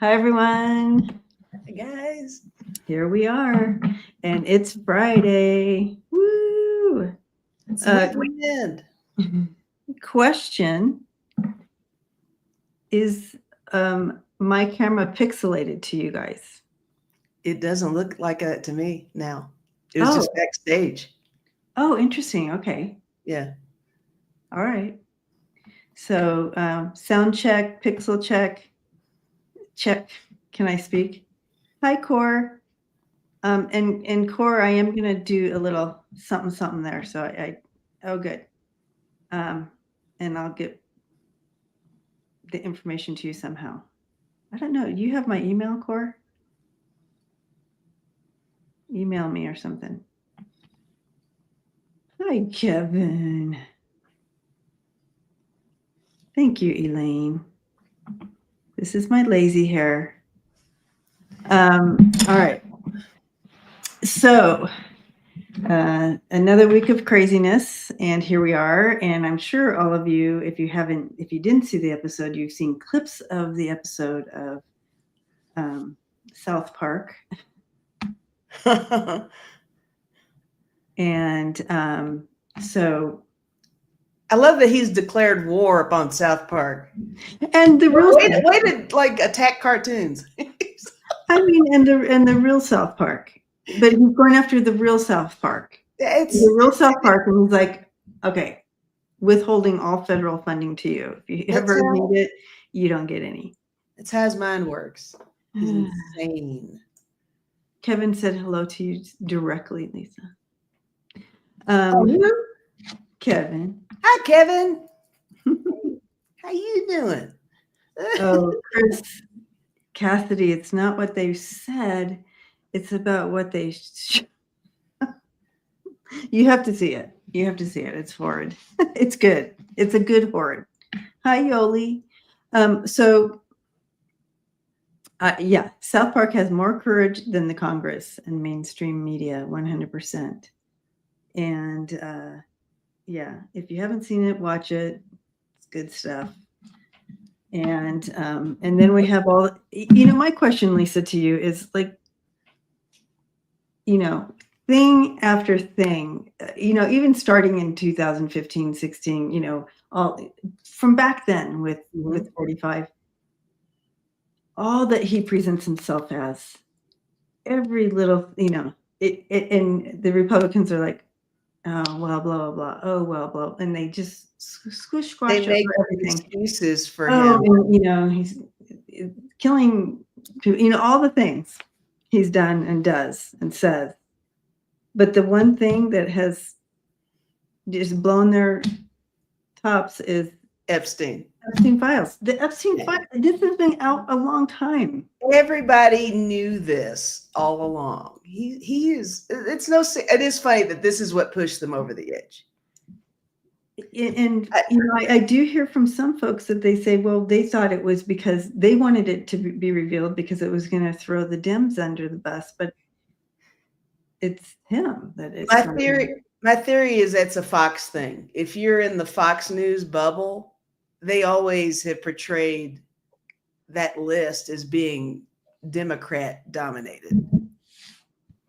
Hi, everyone. Hey guys, Here we are, and it's Friday. Woo! it's Uh, weekend. question is my camera pixelated to you guys? It doesn't look like that to me now. It was Oh, just backstage. oh, interesting. Okay. Yeah. All right. So, sound check, pixel check, check. Can I speak? Hi, Core. And Core, I am gonna do a little something something there. So oh good. Um, and I'll get the information to you somehow. I don't know. You have my email, Core? Email me or something. Hi, Kevin. Thank you, Elaine. This is my lazy hair. All right. So, another week of craziness, and here we are. And I'm sure all of you, if you didn't see the episode, you've seen clips of the episode of South Park. And so I love that he's declared war upon South Park. and the real Way to like attack cartoons. I mean, and the real South Park, but he's going after the real South Park. The real South Park, and he's like, okay, withholding all federal funding to you. If you ever need it, you don't get any. That's how his mind works. He's insane. Kevin said hello to you directly, Lisa. Kevin. Hi, Kevin. How you doing? Oh, Chris Cassidy, it's not what they said. It's about what they You have to see it. You have to see it. It's horrid. It's good. It's a good horrid. Hi, Yoli. Yeah, South Park has more courage than the Congress and mainstream media, 100%. And yeah, if you haven't seen it, watch it. It's good stuff. And then we have all, my question, Lisa, to you is like, thing after thing, even starting in 2015, 16, all from back then with 45, all that he presents himself as, every little, and the Republicans are like, oh, well, blah, blah, blah. Oh, well, blah. And they just squash They make everything. excuses for him. And, he's killing, all the things he's done and does and says. But the one thing that has just blown their tops is Epstein files. The Epstein file. This has been out a long time. Everybody knew this all along. He is. It's no. It is funny that this is what pushed them over the edge. And I do hear from some folks that they say, well, they thought it was because they wanted it to be revealed because it was going to throw the Dems under the bus, but it's him that is. My theory is that's a Fox thing. If you're in the Fox News bubble, they always have portrayed that list as being Democrat dominated.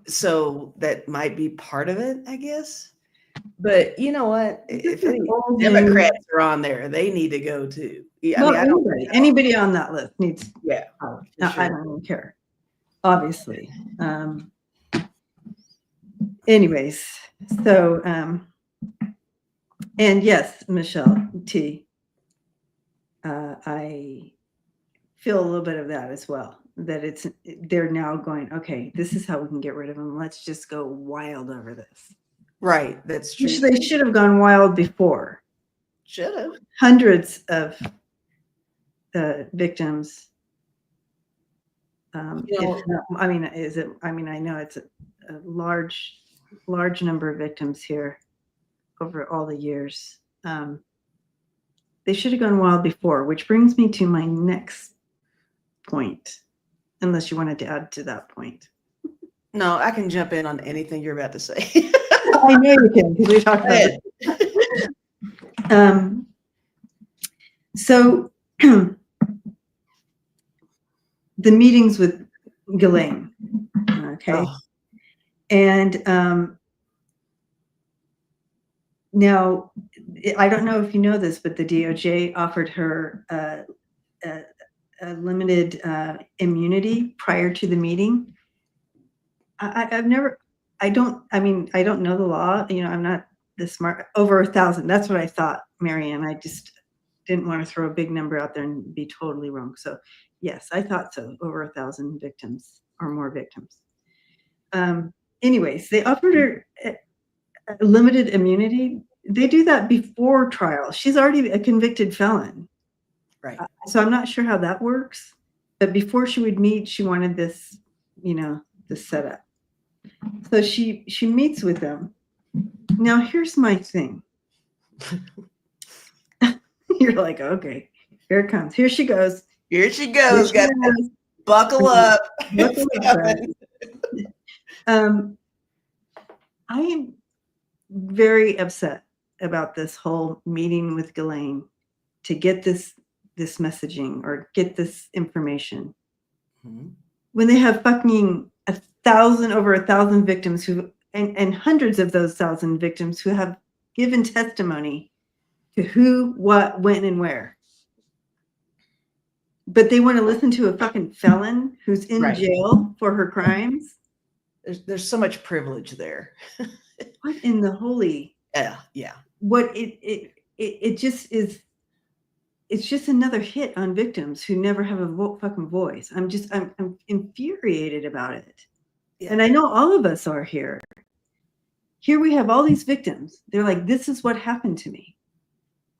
So that might be part of it, I guess. But you know what? If any Democrats are on there, they need to go too. Anybody on that list needs. Yeah. Sure. I don't even care. Obviously. Anyways, so and yes, Michelle T. I feel a little bit of that as well. That they're now going, okay, this is how we can get rid of them. Let's just go wild over this. Right, that's true. They should have gone wild before. Should have. Hundreds of victims. I know it's a large number of victims here over all the years. They should have gone wild before, which brings me to my next point, unless you wanted to add to that point. No, I can jump in on anything you're about to say. I know you can, because we talked about it. So the meetings with Ghislaine. Okay. Oh, And now, I don't know if you know this, but the DOJ offered her a limited immunity prior to the meeting. I don't know the law. I'm not this smart. Over 1,000. That's what I thought, Marianne. I just didn't want to throw a big number out there and be totally wrong. So yes, I thought so. Over 1,000 victims or more victims. Anyways, they offered her a limited immunity. They do that before trial. She's already a convicted felon. right. So I'm not sure how that works. But before she would meet, she wanted this, this setup. So she meets with them. Now here's my thing. You're like, okay, here it comes. Here she goes. Here she goes, guys. Buckle up. Buckle up, I am very upset about this whole meeting with Ghislaine to get this messaging or get this information. Mm-hmm. When they have fucking over 1,000 victims who and hundreds of those 1,000 victims who have given testimony to who, what, when, and where. But they want to listen to a fucking felon who's in jail for her crimes. There's so much privilege there. What in the holy? Yeah. What it just is. It's just another hit on victims who never have a fucking voice. I'm infuriated about it. Yeah. And I know all of us are here. Here we have all these victims. They're like, this is what happened to me.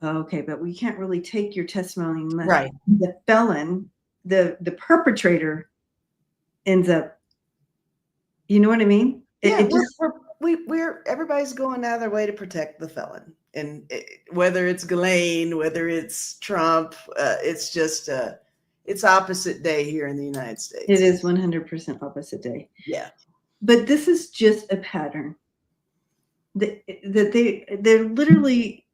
Okay, but we can't really take your testimony unless the felon, the perpetrator ends up, you know what I mean? Yeah, we're everybody's going out of their way to protect the felon. And whether it's Ghislaine, whether it's Trump, it's just it's opposite day here in the United States. It is 100% opposite day. Yeah. But this is just a pattern that they're literally,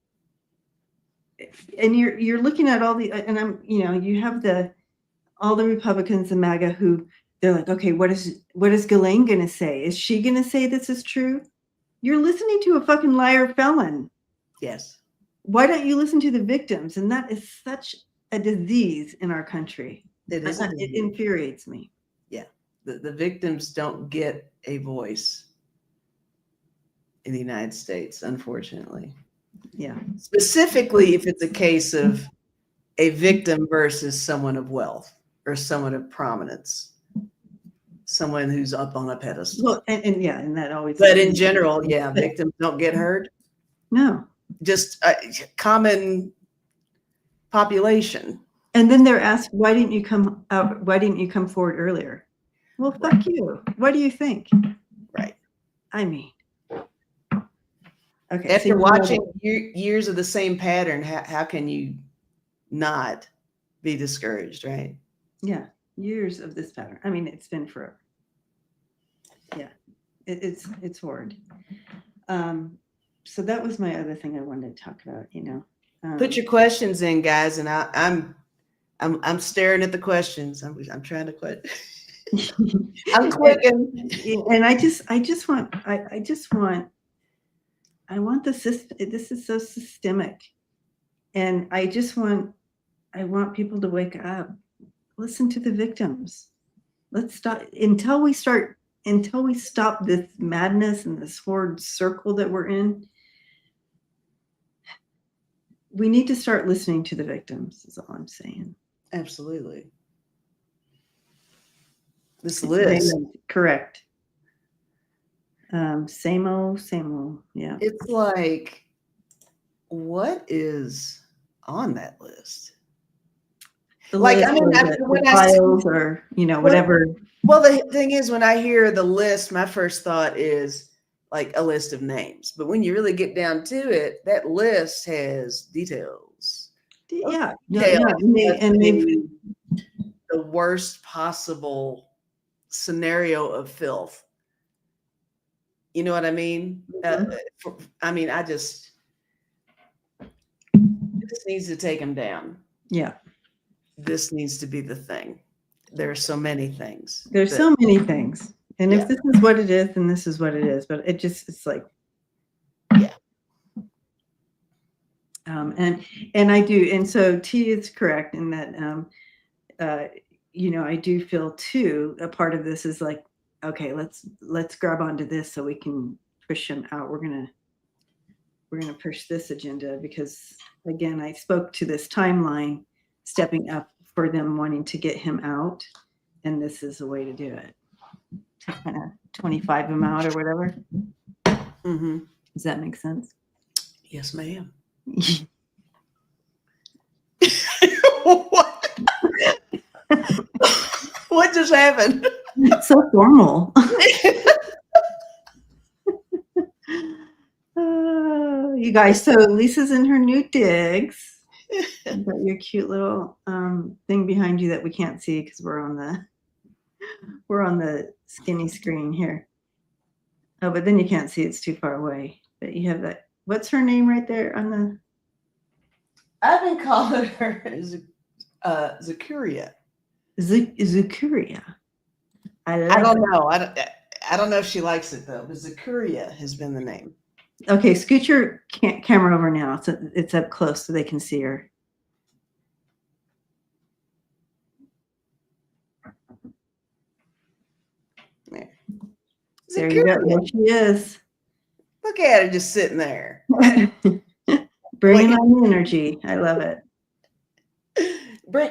and you're looking at all the, and you have all the Republicans and MAGA who they're like, okay, what is Ghislaine going to say? Is she going to say this is true? You're listening to a fucking liar felon. Yes. Why don't you listen to the victims? And that is such a disease in our country. It infuriates me. Yeah. The victims don't get a voice in the United States, unfortunately. Yeah. Specifically, if it's a case of a victim versus someone of wealth or someone of prominence, someone who's up on a pedestal. Well, and that always. But in general, victims don't get heard. No. Just common population. And then they're asked, why didn't you come out? Why didn't you come forward earlier? Well, fuck you. What do you think? Right. I mean. Okay. After watching years of the same pattern, how can you not be discouraged, right? Yeah. Years of this pattern. I mean, it's been forever. Yeah. It's horrid. So that was my other thing I wanted to talk about, Put your questions in, guys, and I'm staring at the questions. I'm trying to quit. I'm clicking. And I want the system. This is so systemic. And I want people to wake up. Listen to the victims. Let's stop until we stop this madness and this horrid circle that we're in. We need to start listening to the victims, is all I'm saying. Absolutely. This list. Correct. Same old. Yeah. It's like, what is on that list? When files or whatever. Well, the thing is, when I hear the list, my first thought is like a list of names. But when you really get down to it, that list has details. Yeah. And maybe the worst possible scenario of filth. You know what I mean? Mm-hmm. This needs to take them down. Yeah. This needs to be the thing. there are so many things. There's so many things. And Yeah. if this is what it is, then this is what it is. But it's like, Yeah. And I do. And so T is correct in that, I do feel too, a part of this is like, okay, let's grab onto this so we can push him out. We're going to push this agenda because, again, I spoke to this timeline stepping up for them wanting to get him out. And this is a way to do it. To kind of 25 him out or whatever. Mm-hmm. Does that make sense? Yes, ma'am. What? What just happened? It's so formal. You guys, so Lisa's in her new digs. You've got your cute little thing behind you that we can't see because we're on the skinny screen here. Oh, but then you can't see, it's too far away. But you have that. What's her name right there on the? I've been calling her Zakuria. Zakuria. I don't know. I don't know if she likes it though, but Zakuria has been the name. Okay, scoot your camera over now. So it's up close so they can see her. There you go. There she is. Look at her just sitting there. Bringing on the energy. I love it.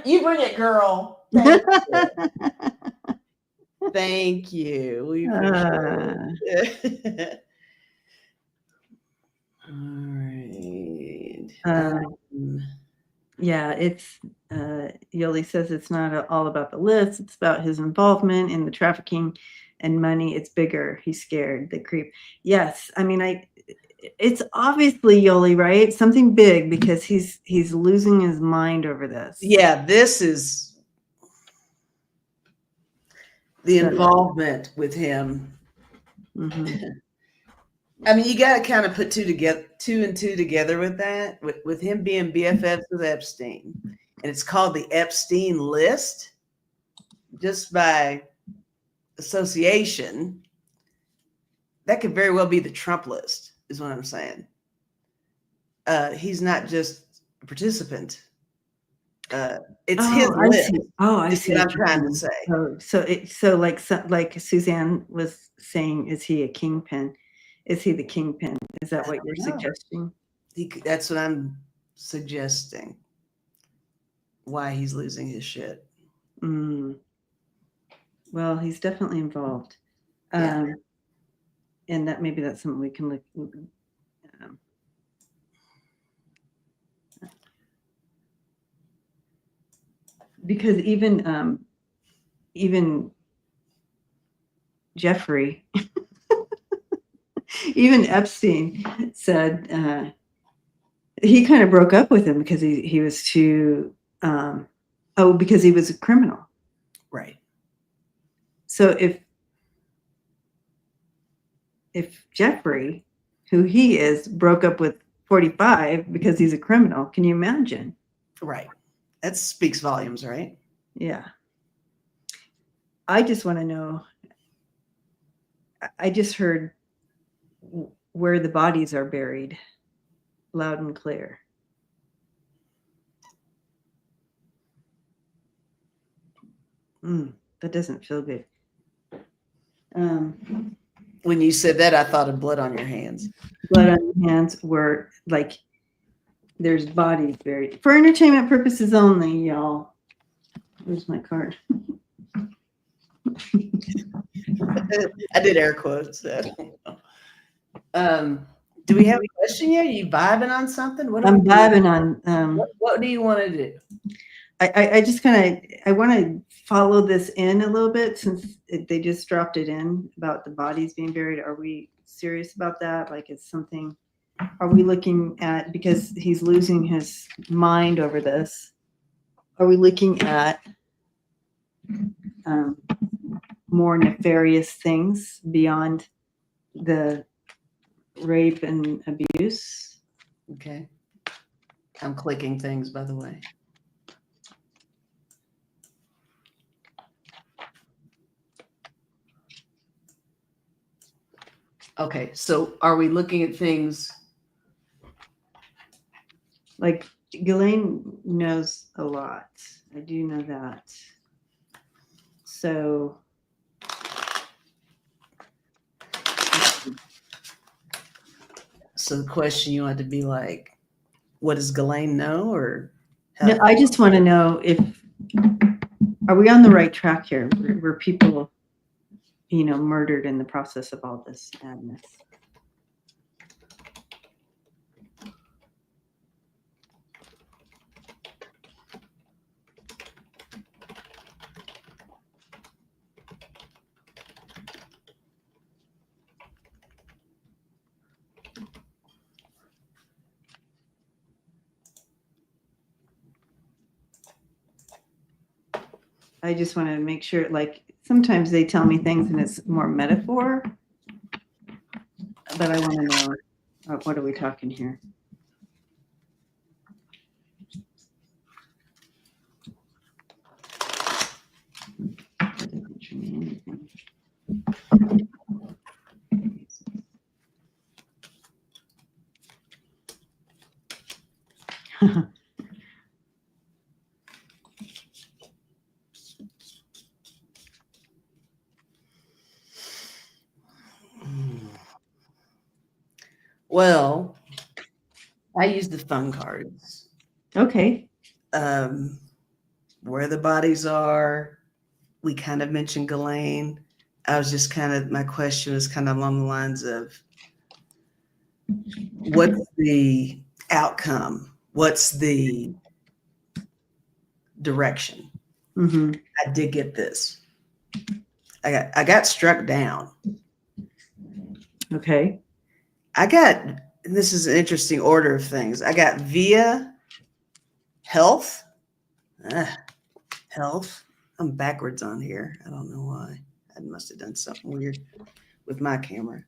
You bring it, girl. Thank you. Thank you. We appreciate it. All right. Yeah, it's Yoli says it's not all about the list. It's about his involvement in the trafficking and money. It's bigger. He's scared. The creep. Yes, I mean, it's obviously Yoli, right? Something big because he's losing his mind over this. Yeah, this is the involvement with him. Mm-hmm. I mean, you got to kind of put two and two together with that, with him being BFFs with Epstein. And it's called the Epstein list, just by association. That could very well be the Trump list, is what I'm saying. He's not just a participant. It's his list. I see what I'm trying to say. So like Suzanne was saying, is he a kingpin? Is he the kingpin? Is that what you're suggesting? That's what I'm suggesting. Why he's losing his shit. Well, he's definitely involved. Yeah. And maybe that's something we can look. Because even Jeffrey, even Epstein said he kind of broke up with him because he was too because he was a criminal. Right. So if Jeffrey, who he is, broke up with 45 because he's a criminal, can you imagine? Right. That speaks volumes, right? Yeah. I just want to know. I just heard where the bodies are buried, loud and clear. That doesn't feel good. When you said that, I thought of blood on your hands. Blood on your hands were like, there's bodies buried. For entertainment purposes only, y'all. Where's my card? I did air quotes. So. Do we have a question yet? Are you vibing on something? I'm vibing on. What do you want to do? I just I want to follow this in a little bit since they just dropped it in about the bodies being buried. Are we serious about that? Like it's something, are we looking at, because he's losing his mind over this, are we looking at more nefarious things beyond the rape and abuse? Okay. I'm clicking things, by the way. Okay, so are we looking at things? Like Ghislaine knows a lot. I do know that. So The question you want to be like, what does Ghislaine know, or no, I just want to know if are we on the right track here? Were people, murdered in the process of all this madness? I just want to make sure, like, sometimes they tell me things and it's more metaphor, but I want to know, what are we talking here? Well, I use the phone cards. Okay. Where the bodies are. We kind of mentioned Ghislaine. I was just my question was kind of along the lines of, what's the outcome? What's the direction? Mm-hmm. I did get this. I got struck down. Okay. This is an interesting order of things. I got via health. Health. I'm backwards on here. I don't know why. I must have done something weird with my camera.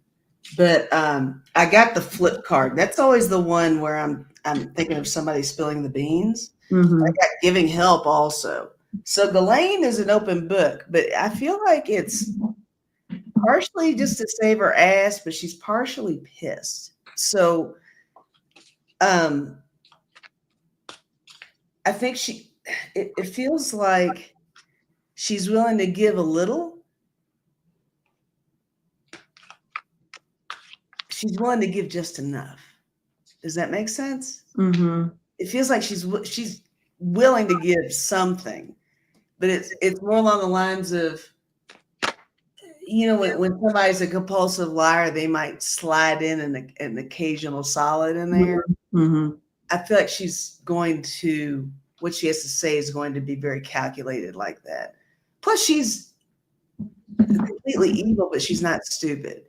But I got the flip card. That's always the one where I'm thinking of somebody spilling the beans. Mm-hmm. I got giving help also. So Ghislaine is an open book, but I feel like it's partially just to save her ass, but she's partially pissed. So I think it feels like she's willing to give a little. She's willing to give just enough. Does that make sense? Mm-hmm. It feels like she's willing to give something, but it's more along the lines of, when somebody's a compulsive liar, they might slide in an occasional solid in there. Mm-hmm. I feel like what she has to say is going to be very calculated like that. Plus, she's completely evil, but she's not stupid.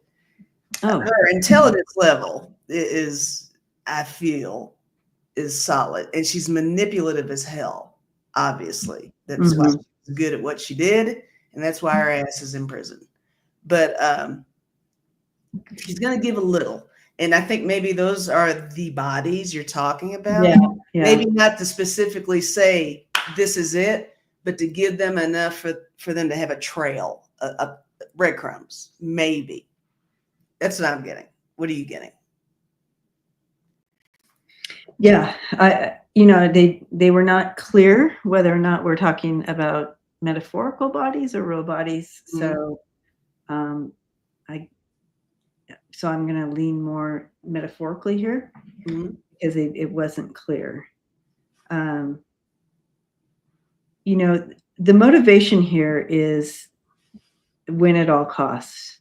Oh. Her intelligence level I feel, is solid, and she's manipulative as hell. Obviously, that's why she's good at what she did, and that's why her ass is in prison. But she's going to give a little, and I think maybe those are the bodies you're talking about. Yeah. Maybe not to specifically say this is it, but to give them enough for them to have a trail, a breadcrumbs. Maybe that's what I'm getting. What are you getting? Yeah, they were not clear whether or not we're talking about metaphorical bodies or real bodies. So, so I'm going to lean more metaphorically here because it wasn't clear. The motivation here is win at all costs.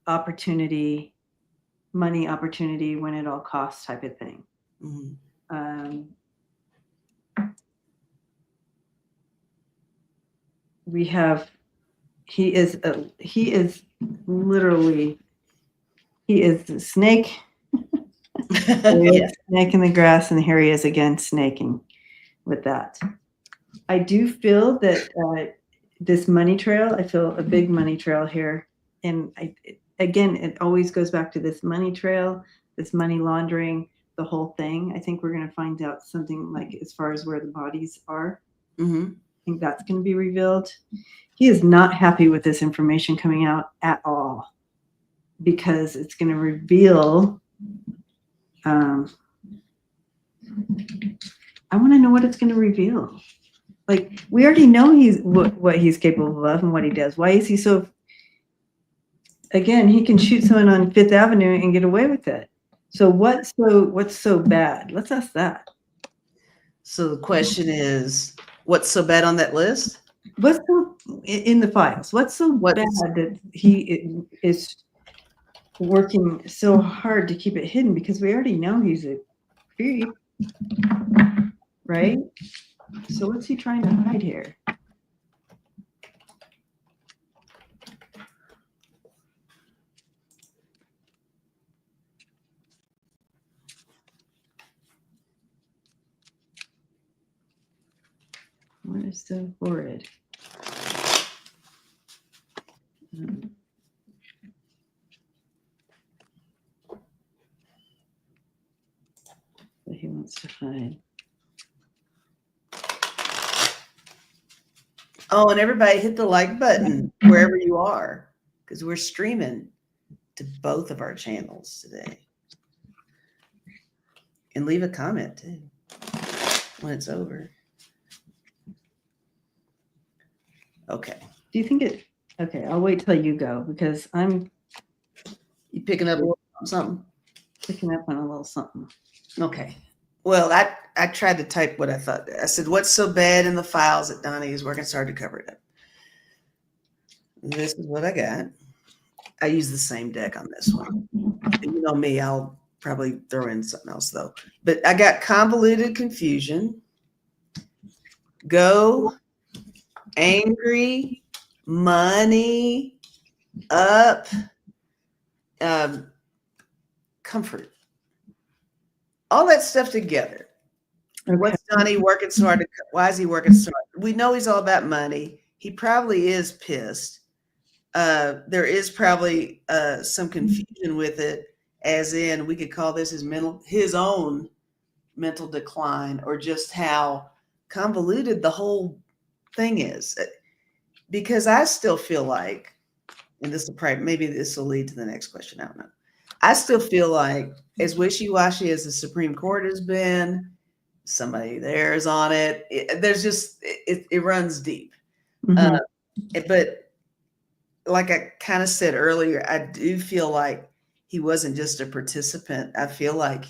Opportunity. Money, opportunity, win at all costs type of thing. We have, he is literally, he is the snake. Snake in the grass, and here he is again snaking with that. I do feel that this money trail, I feel a big money trail here. And again, it always goes back to this money trail, this money laundering, the whole thing. I think we're going to find out something like as far as where the bodies are. think that's going to be revealed. He is not happy with this information coming out at all because it's going to reveal. I want to know what it's going to reveal. Like, we already know what he's capable of and what he does. Why is he so? Again, he can shoot someone on Fifth Avenue and get away with it. So what's so bad? Let's ask that. So the question is, what's so bad on that list? What's so in the files? What's so bad that he is working so hard to keep it hidden? Because we already know he's a creep, right? So what's he trying to hide here? What is so horrid? That he wants to hide. Oh, and everybody hit the like button wherever you are, because we're streaming to both of our channels today. And leave a comment too when it's over. Okay. Do you think it? Okay, I'll wait till you go because I'm. You picking up a little something? Picking up on a little something. Okay. Well, I tried to type what I thought. I said, what's so bad in the files that Donnie is working so hard to cover it up? This is what I got. I use the same deck on this one. And you know me, I'll probably throw in something else though. But I got convoluted confusion, go, angry, money, up, comfort. All that stuff together. Okay. What's Donnie working so hard? Why is he working so hard? We know he's all about money. He probably is pissed. There is probably some confusion with it, as in we could call this his own mental decline, or just how convoluted the whole thing is. Because I still feel like, and this will probably, maybe this will lead to the next question. I don't know. I still feel like, as wishy-washy as the Supreme Court has been, somebody there is on it. It runs deep. Mm-hmm. But like I kind of said earlier, I do feel like he wasn't just a participant. I feel like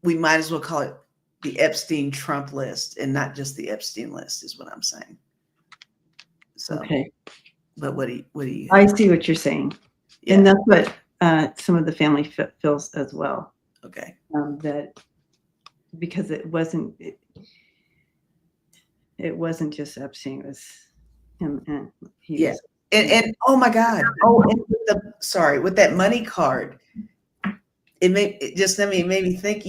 we might as well call it the Epstein Trump list and not just the Epstein list, is what I'm saying. So, okay. But what do you? I see what you're saying. Yeah. And that's what some of the family feels as well. Okay. That because it wasn't just Epstein, it was him, and he was. And oh my God! Oh, and with that money card, it made me think.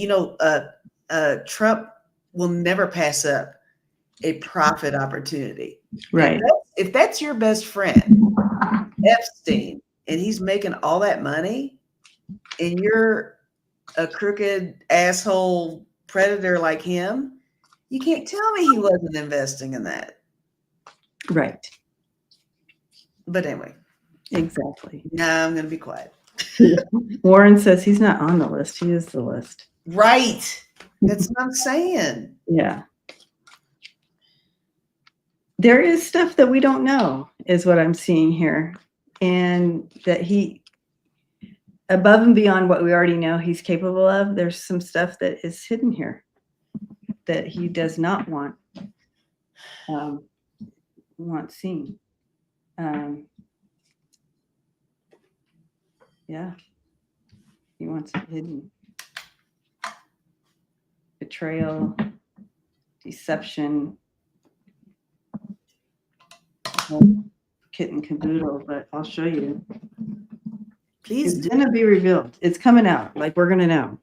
Trump will never pass up a profit opportunity. Right. If that's your best friend, Epstein, and he's making all that money, and you're a crooked asshole predator like him, you can't tell me he wasn't investing in that. Right. But anyway. Exactly. Nah, I'm going to be quiet. Warren says he's not on the list. He is the list. Right. That's what I'm saying. Yeah. There is stuff that we don't know, is what I'm seeing here. And that he, above and beyond what we already know he's capable of, there's some stuff that is hidden here that he does not want seen. Yeah, he wants it hidden. Betrayal, deception, kit and caboodle, but I'll show you. Please. It's gonna be revealed. It's coming out. Like, we're gonna know.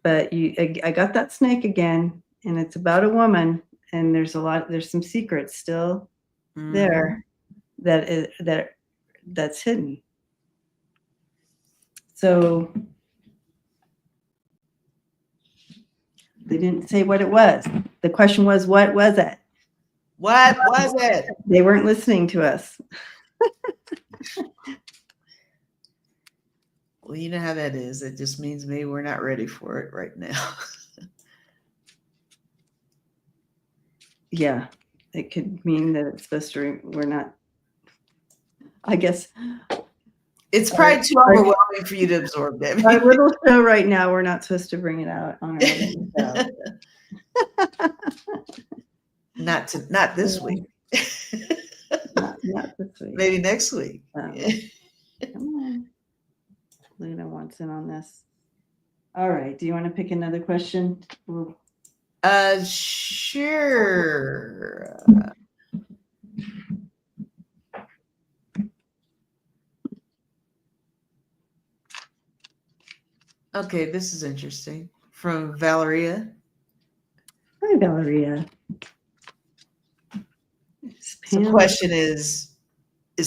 But I got that snake again, and it's about a woman, and there's some secrets still there that's hidden. So they didn't say what it was. The question was, what was it? What? Why is that? They weren't listening to us. Well, you know how that is. It just means maybe we're not ready for it right now. Yeah, it could mean that it's supposed to, we're not, I guess. It's probably too overwhelming for you to absorb, Debbie. Our little show right now, we're not supposed to bring it out on our little show. Not this week. Not this week. Maybe next week. Come on. Luna wants in on this. All right. Do you want to pick another question? Sure. Okay, this is interesting. From Valeria. Hi, Valeria. So the question is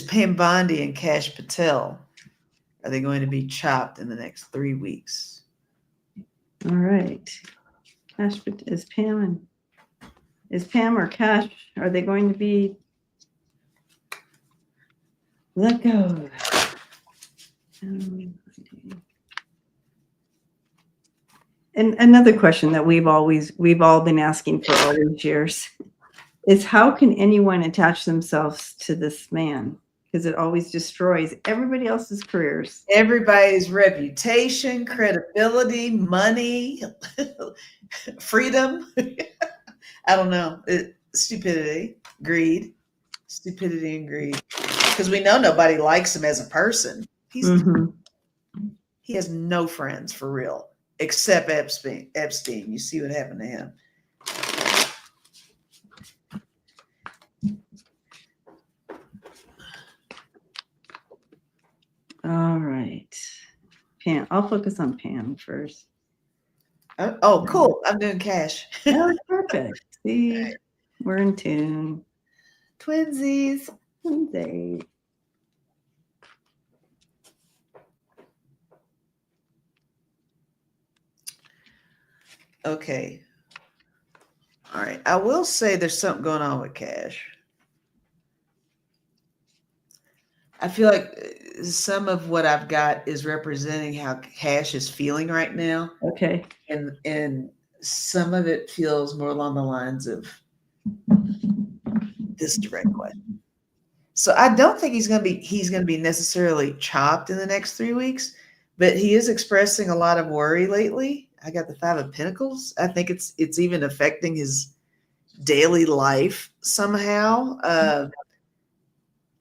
Pam Bondi and Kash Patel, are they going to be chopped in the next 3 weeks? All right. Is Pam or Kash, are they going to be let go? And another question that we've all been asking for all these years is, how can anyone attach themselves to this man? Because it always destroys everybody else's careers. Everybody's reputation, credibility, money, freedom. I don't know. Stupidity, greed, stupidity and greed. Because we know nobody likes him as a person. He has no friends for real, except Epstein. You see what happened to him. All right. Pam. I'll focus on Pam first. Oh, cool. I'm doing Kash. Oh, perfect. See, right. We're in tune. Twinsies. Twinsies. Okay. All right. I will say there's something going on with Kash. I feel like some of what I've got is representing how Kash is feeling right now. Okay. And some of it feels more along the lines of this direct question. So I don't think he's going to be necessarily chopped in the next 3 weeks, but he is expressing a lot of worry lately. I got the 5 of Pentacles. I think it's even affecting his daily life somehow.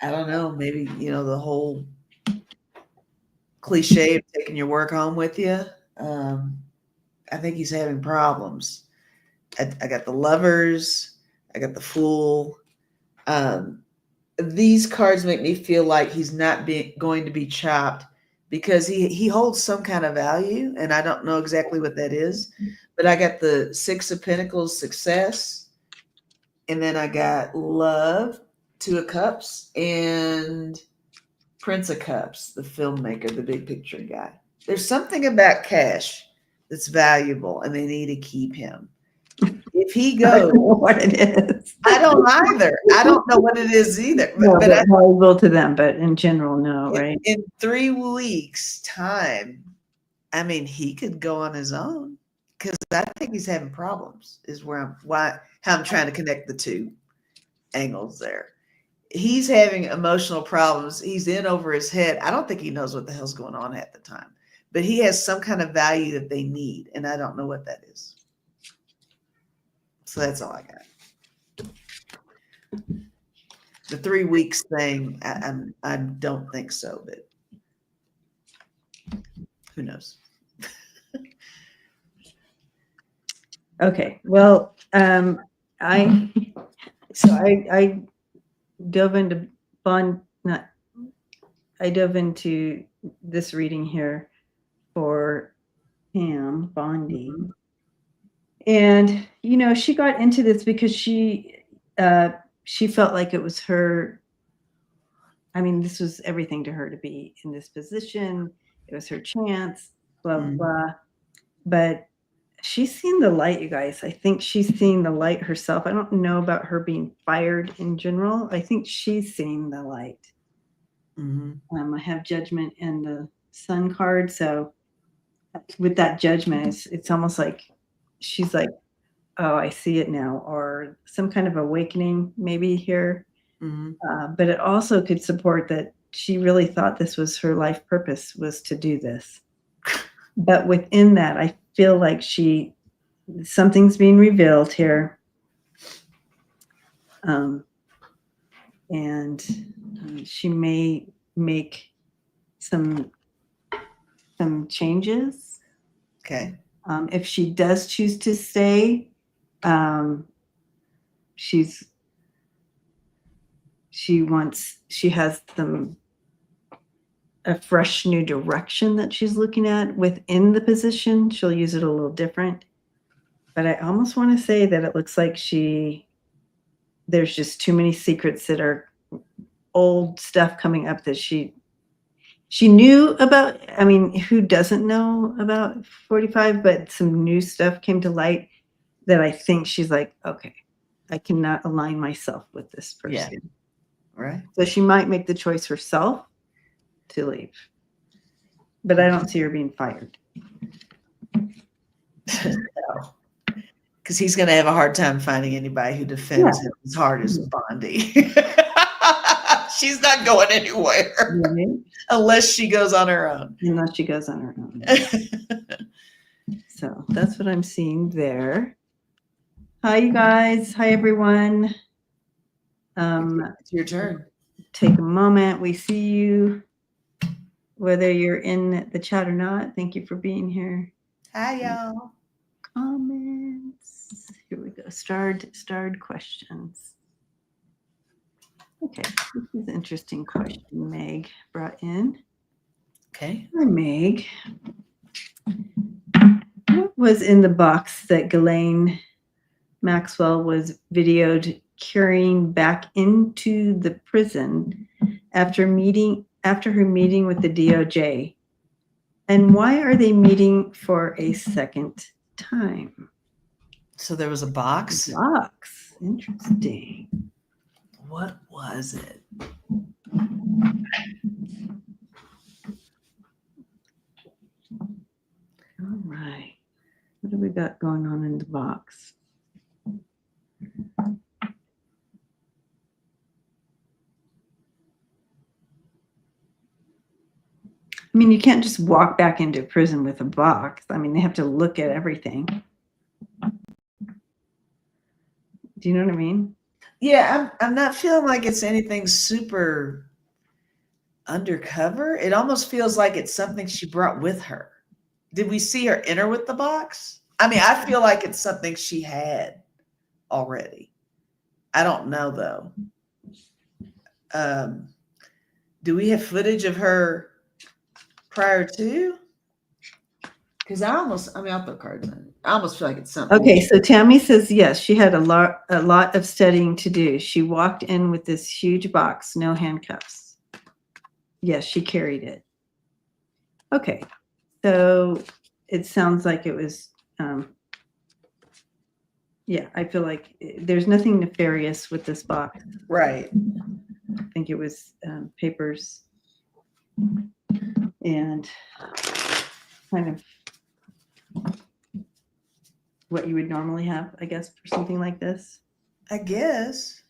I don't know, maybe, the whole cliche of taking your work home with you. I think he's having problems. I got the Lovers. I got the Fool. These cards make me feel like he's not going to be chopped because he holds some kind of value, and I don't know exactly what that is. But I got the 6 of Pentacles, success, and then I got love, 2 of Cups, and Prince of Cups, the filmmaker, the big picture guy. There's something about Kash that's valuable, and they need to keep him. If he goes, I don't know what it is. I don't either. I don't know what it is either. No, but valuable to them, but in general, no, right? In 3 weeks' time, I mean, he could go on his own because I think he's having problems. Is how I'm trying to connect the two angles there. He's having emotional problems. He's in over his head. I don't think he knows what the hell's going on at the time, but he has some kind of value that they need, and I don't know what that is. So that's all I got. The 3 weeks thing, I don't think so, but who knows? Okay. Well, I dove into this reading here for Pam Bondi. And, she got into this because she felt like it was her. I mean, this was everything to her to be in this position. It was her chance, blah, blah, blah. But she's seen the light, you guys. I think she's seen the light herself. I don't know about her being fired in general. I think she's seen the light. I have judgment and the sun card. So with that judgment, it's almost like she's like, oh, I see it now, or some kind of awakening maybe here. But it also could support that she really thought this was her life purpose, was to do this. But within that, I feel like something's being revealed here. And she may make some changes. Okay. If she does choose to stay, she has a fresh new direction that she's looking at within the position. She'll use it a little different. But I almost want to say that it looks like there's just too many secrets that are old stuff coming up that she knew about. I mean, who doesn't know about 45? But some new stuff came to light that I think she's like, okay, I cannot align myself with this person. Yeah. Right. So she might make the choice herself to leave. But I don't see her being fired. Because he's going to have a hard time finding anybody who defends him as hard as Bondi. She's not going anywhere unless she goes on her own. Unless she goes on her own. So that's what I'm seeing there. Hi, you guys. Hi, everyone. It's your turn. Take a moment. We see you, whether you're in the chat or not. Thank you for being here. Hi, y'all. Comments. Here we go. Starred questions. Okay, this is an interesting question Meg brought in. Okay. Hi, Meg. What was in the box that Ghislaine Maxwell was videoed carrying back into the prison after her meeting with the DOJ? And why are they meeting for a second time? So there was a box? Interesting. What was it? All right. What do we got going on in the box? I mean, you can't just walk back into prison with a box. I mean, they have to look at everything. Do you know what I mean? Yeah, I'm not feeling like it's anything super undercover. It almost feels like it's something she brought with her. Did we see her enter with the box? I mean, I feel like it's something she had already. I don't know, though. Do we have footage of her prior to? Because I'll put cards on it. I almost feel like it's something. Okay, so Tammy says yes, she had a lot of studying to do. She walked in with this huge box, no handcuffs. Yes, she carried it. Okay, so it sounds like it was, yeah, I feel like there's nothing nefarious with this box. Right. I think it was papers and kind of what you would normally have, I guess, for something like this. I guess.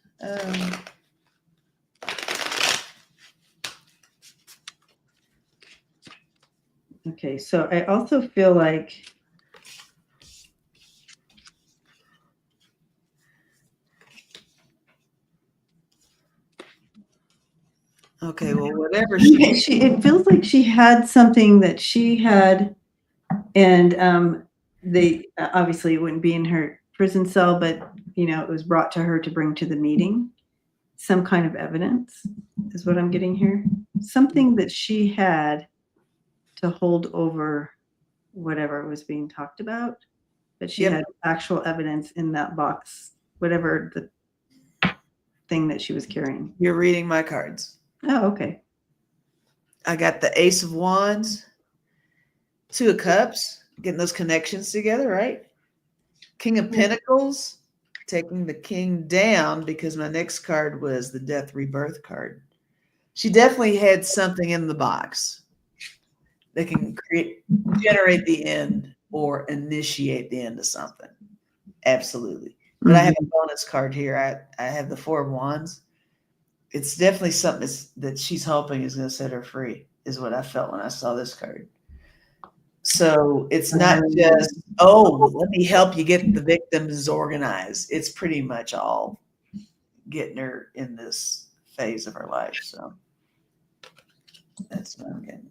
Okay, so I also feel like okay, well, whatever it feels like she had something that she had, and they obviously it wouldn't be in her prison cell, but it was brought to her to bring to the meeting. Some kind of evidence is what I'm getting here. Something that she had to hold over whatever was being talked about, but she had actual evidence in that box, whatever the thing that she was carrying. You're reading my cards. Oh, okay. I got the Ace of Wands, Two of Cups, getting those connections together, right? King of Pentacles, taking the king down, because my next card was the Death Rebirth card. She definitely had something in the box that can generate the end or initiate the end of something. Absolutely. But I have a bonus card here. I have the Four of Wands. It's definitely something that she's hoping is going to set her free, is what I felt when I saw this card. So it's not just, oh, let me help you get the victims organized. It's pretty much all getting her in this phase of her life. So that's what I'm getting.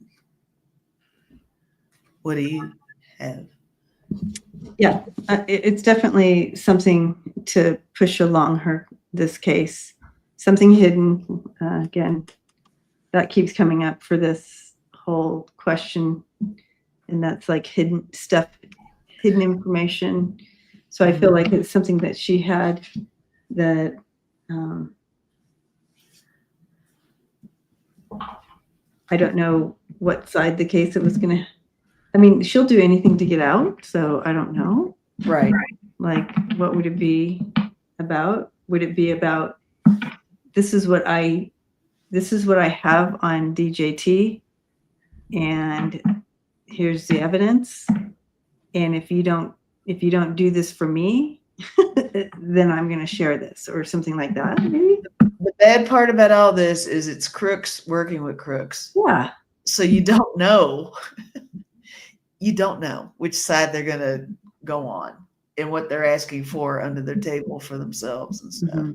What do you have? Yeah, it's definitely something to push along this case. Something hidden, again, that keeps coming up for this whole question. And that's like hidden stuff, hidden information. So I feel like it's something that she had that I don't know what side the case it was going to. I mean, she'll do anything to get out. So I don't know. Right. Like, what would it be about? Would it be about, this is what I have on DJT, and here's the evidence. And if you don't do this for me, then I'm going to share this, or something like that. Maybe. The bad part about all this is it's crooks working with crooks. Yeah. So you don't know. You don't know which side they're going to go on and what they're asking for under their table for themselves and stuff. I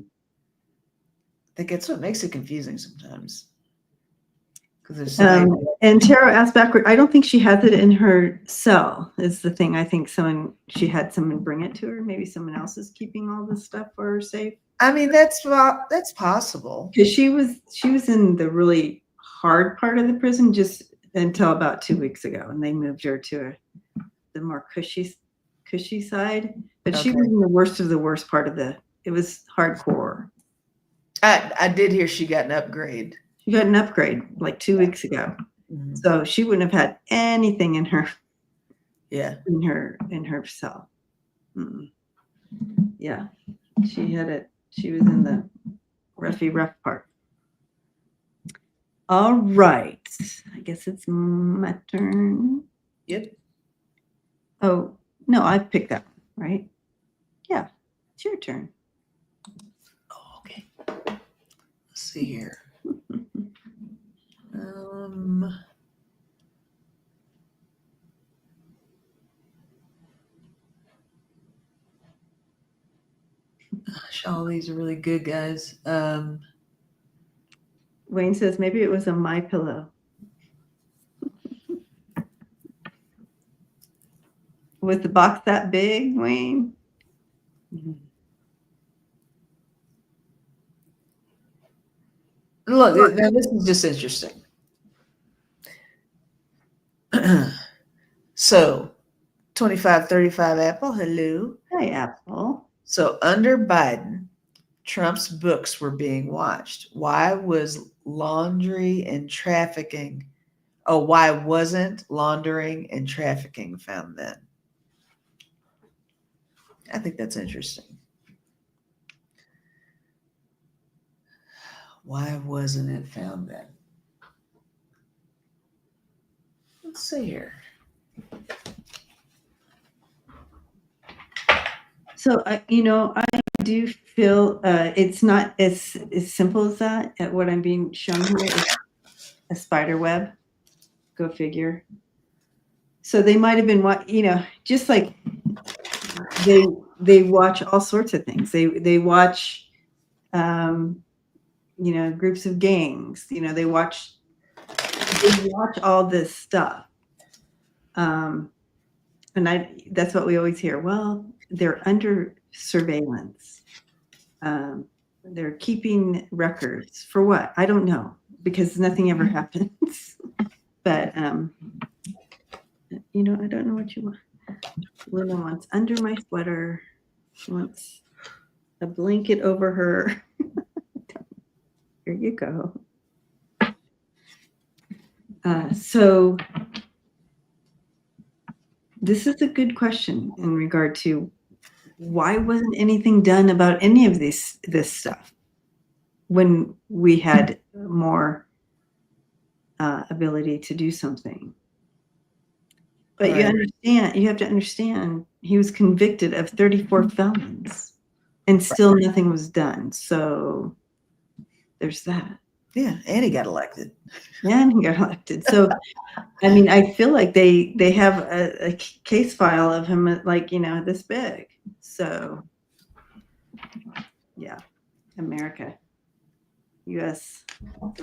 think that's what makes it confusing sometimes. Because there's and Tara asked backward. I don't think she has it in her cell. Is the thing. I think she had someone bring it to her. Maybe someone else is keeping all this stuff for her safe. I mean, that's possible. Because she was in the really hard part of the prison just until about 2 weeks ago, and they moved her to the more cushy side. But she was in the worst of the worst part of it was hardcore. I did hear she got an upgrade. She got an upgrade like 2 weeks ago. Mm-hmm. So she wouldn't have had anything in her. Yeah. In her cell. Mm-mm. Yeah. She had it. She was in the rough part. All right. I guess it's my turn. Yep. Oh, no, I picked that one, right? Yeah. It's your turn. Oh, okay. Let's see here. Gosh, all these are really good, guys. Wayne says maybe it was a My Pillow. Was the box that big, Wayne? Look, now this is just interesting. So, 2535 Apple, hello. Hi, Apple. So, under Biden, Trump's books were being watched. Why was laundry and trafficking? Oh, why wasn't laundering and trafficking found then? I think that's interesting. Why wasn't it found then? Let's see here. So, I do feel it's not as simple as that. At what I'm being shown here is a spider web. Go figure. So they might have been just like they watch all sorts of things. They watch, groups of gangs. They watch all this stuff. And that's what we always hear. Well, they're under surveillance. They're keeping records for what? I don't know, because nothing ever happens. But I don't know what you want. Luna wants under my sweater. She wants a blanket over her. Here you go. So This is a good question in regard to why wasn't anything done about any of this stuff when we had more ability to do something. But Right. you have to understand, he was convicted of 34 felons and still nothing was done. So there's that. Yeah, and he got elected. And he got elected. So, I mean, I feel like they have a case file of him like, this big. So, yeah, America, U.S.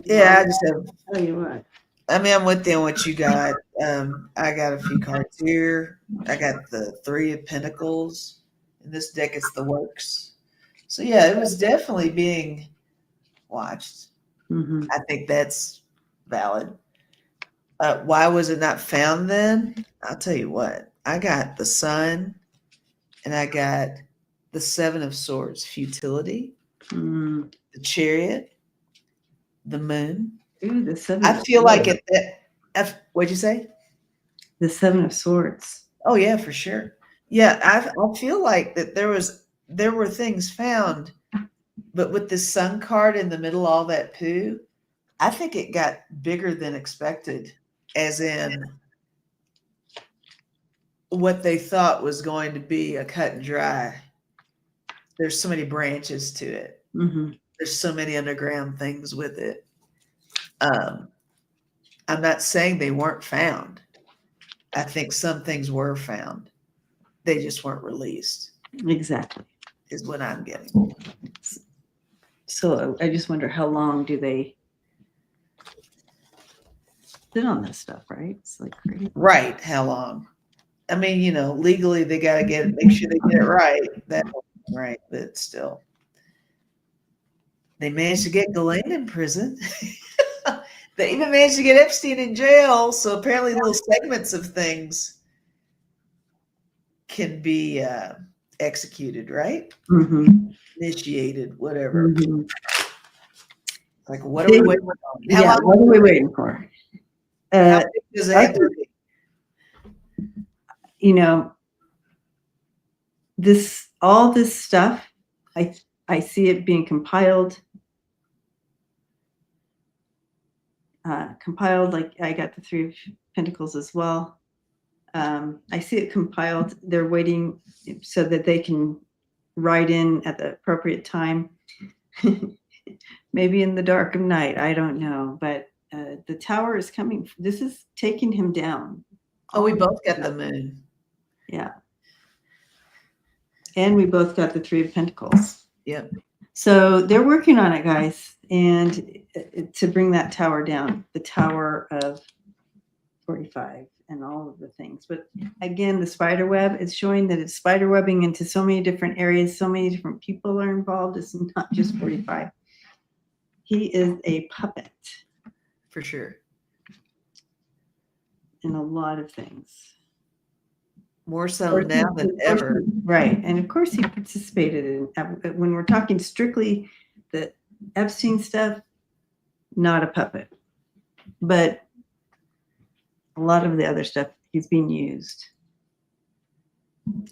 Yeah, I just have. Tell you what. I mean, I'm with you on what you got. I got a few cards here. I got the Three of Pentacles. In this deck, it's the Works. So yeah, it was definitely being watched. Mm-hmm. I think that's valid. Why was it not found then? I'll tell you what. I got the Sun, and I got the Seven of Swords, futility, Mm. the Chariot, the Moon. Ooh, the Seven. I feel like what'd you say? The Seven of Swords. Oh yeah, for sure. Yeah, I feel like that there were things found, but with the Sun card in the middle, all that poo, I think it got bigger than expected, as in what they thought was going to be a cut and dry. There's so many branches to it. Mm-hmm. There's so many underground things with it. I'm not saying they weren't found. I think some things were found. They just weren't released. Exactly. Is what I'm getting. So I just wonder how long do they sit on this stuff, right? It's like crazy. Right. How long? I mean, legally they got to make sure they get it right. Right. But still, they managed to get Ghislaine in prison. They even managed to get Epstein in jail. So apparently little segments of things can be executed, right? Mm-hmm. Initiated, whatever. Mm-hmm. Like, what are we waiting on? What are we waiting for? How big does it have to be? All this stuff, I see it being compiled. Like I got the Three of Pentacles as well. I see it compiled. They're waiting so that they can write in at the appropriate time. Maybe in the dark of night. I don't know. But the tower is coming. This is taking him down. Oh, we both got the Moon. Yeah. And we both got the Three of Pentacles. Yep. So they're working on it, guys. And to bring that tower down, the Tower of 45 and all of the things. But again, the spider web is showing that it's spider webbing into so many different areas. So many different people are involved. It's not just 45. He is a puppet. For sure. In a lot of things. More so now than ever. Right. And of course he participated in, when we're talking strictly the Epstein stuff, not a puppet. But a lot of the other stuff, he's being used.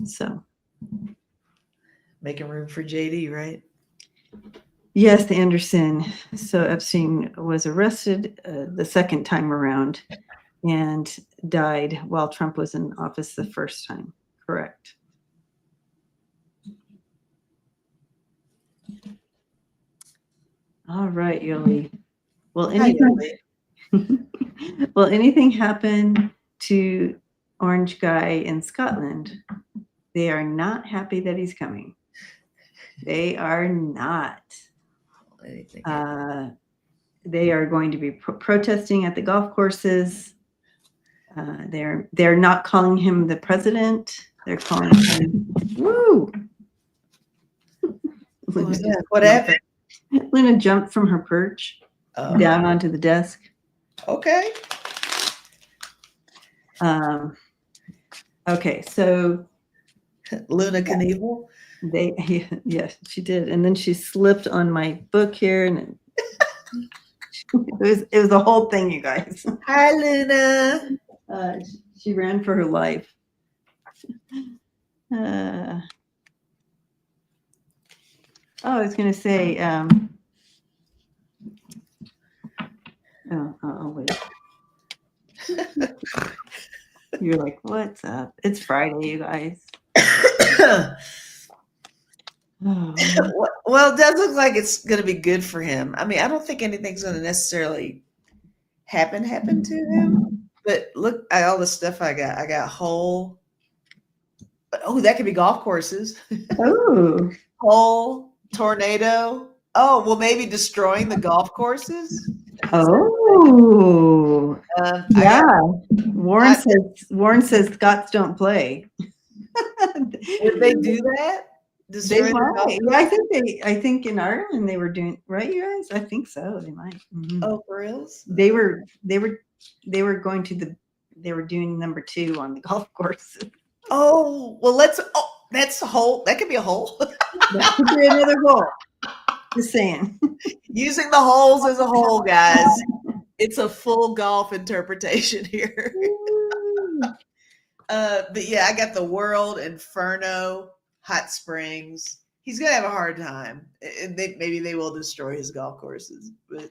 So. Making room for JD, right? Yes, the Anderson. So Epstein was arrested the second time around and died while Trump was in office the first time. Correct. All right, Yoli. Well, anything happen to Orange Guy in Scotland? They are not happy that he's coming. They are not. They are going to be protesting at the golf courses. They're not calling him the president. They're calling him woo. What happened? Luna jumped from her perch down onto the desk. Okay. Okay, so Luna Knievel. Yes, she did, and then she slipped on my book here, and it was a whole thing, you guys. Hi, Luna. She ran for her life. I was going to say, wait. You're like, what's up? It's Friday, you guys. Oh, Well, it does look like it's going to be good for him. I mean, I don't think anything's going to necessarily happen to him. But look at all the stuff I got. I got whole. Oh, that could be golf courses. oh, Whole, tornado. Oh, well, maybe destroying the golf courses. oh, I yeah. got- Warren says Scots don't play. Would they do that? They Destroy the golf might. Yeah, I think in Ireland they were doing, right, you guys? I think so. They might. Mhm. Oh, for reals? They were going to they were doing number 2 on the golf course. Oh, well, that's a hole. That could be a hole. That could be another hole. Just saying. Using the holes as a hole, guys. It's a full golf interpretation here. But yeah, I got the World, Inferno, Hot Springs. He's gonna have a hard time. Maybe they will destroy his golf courses, but